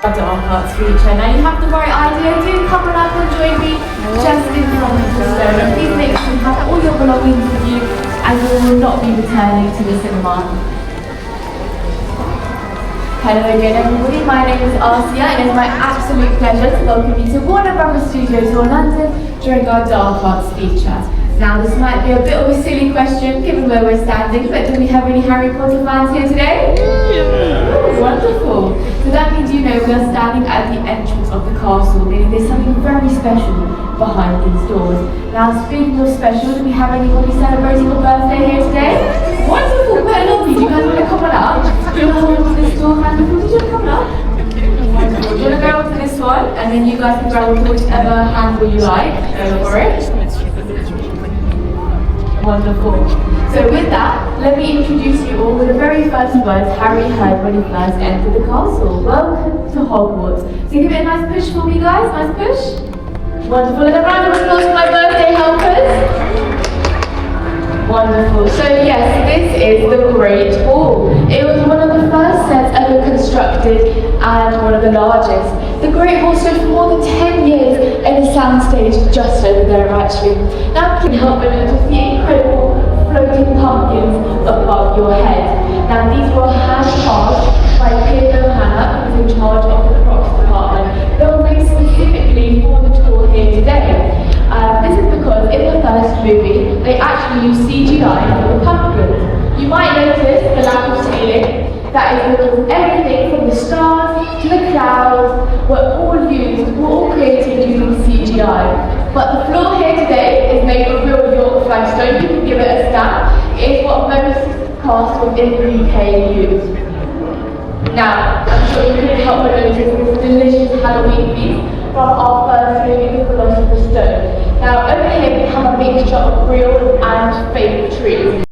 Our Dark Arts feature. Now you have the right idea, do come on up and join me just in front of the stone. Please make sure you have all your belongings with you as we will not be returning to the cinema. Hello again everybody, my name is Arsia and it's my absolute pleasure to welcome you to Warner Brothers Studios or London during our Dark Arts feature. Now this might be a bit of a silly question given where we're standing, but do we have any Harry Potter fans here today? Yeah. Oh, wonderful. So that means you know we are standing at the entrance of the castle, meaning there's something very special behind these doors. Now speaking of special, do we have anybody celebrating a birthday here today? Wonderful, quite lovely. Do you guys want to come on up? Do you want to hold on to this door handle? Did you want to come up? Wonderful. Do you want to go on to this one? And then you guys can grab onto whichever handle you like. Go for it. Wonderful. So with that, let me introduce you all with the very first words Harry heard when he first entered the castle. Welcome to Hogwarts. So give it a nice push for me guys, nice push. Wonderful, and a round of applause for my birthday helpers. Wonderful. So yes, this is the Great Hall. It was one of the first sets ever constructed and one of the largest. The Great Hall stood for more than 10 years in a soundstage just over there actually. Now you can help but notice the incredible floating pumpkins above your head. Now these were hand-carved by Peter O'Hara, who's in charge of the props department. They were made specifically for the tour here today. This is because in the first movie, they actually used CGI for the pumpkins. You might notice the lack of ceiling. That is because everything from the stars to the clouds were all created using CGI. But the floor here today is made of real York flagstone. You can give it a stamp. It is what most casts within the UK use. Now, I'm sure you couldn't help but notice this delicious Halloween feast from our first movie, The Philosopher's Stone. Now, over here we have a mixture of real and fake trees.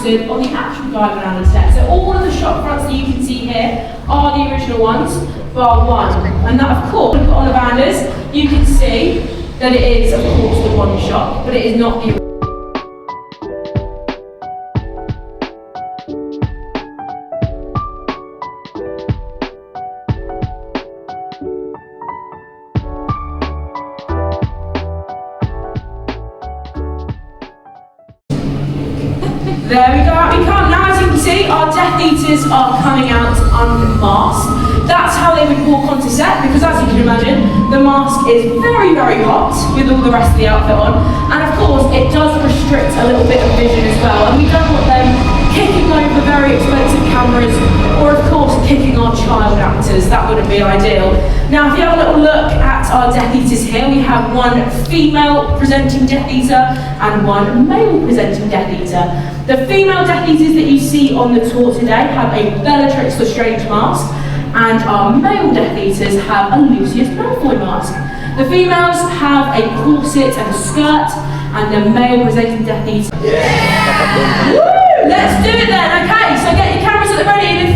pattern on the actual Diamond Alley set. So all of the shop fronts that you can see here are the original ones, bar one. And that, of course, on Ollivanders, you can see that it is, of course, the one shop, but it is not the There we go, out we come. Now as you can see, our Death Eaters are coming out unmasked. That's how they would walk onto set, because as you can imagine, the mask is very, very hot with all the rest of the outfit on. And of course, it does restrict a little bit of vision as well. And we don't want them kicking over very expensive cameras, or of course, kicking our child actors. That wouldn't be ideal. Now, if you have a little look at our Death Eaters here, we have one female presenting Death Eater and one male presenting Death Eater. The female Death Eaters that you see on the tour today have a Bellatrix Lestrange mask, and our male Death Eaters have a Lucius Malfoy mask. The females have a corset and a skirt, and the male presenting Death Eater. Yeah. Woo! Let's do it then, okay, so get your cameras at the ready.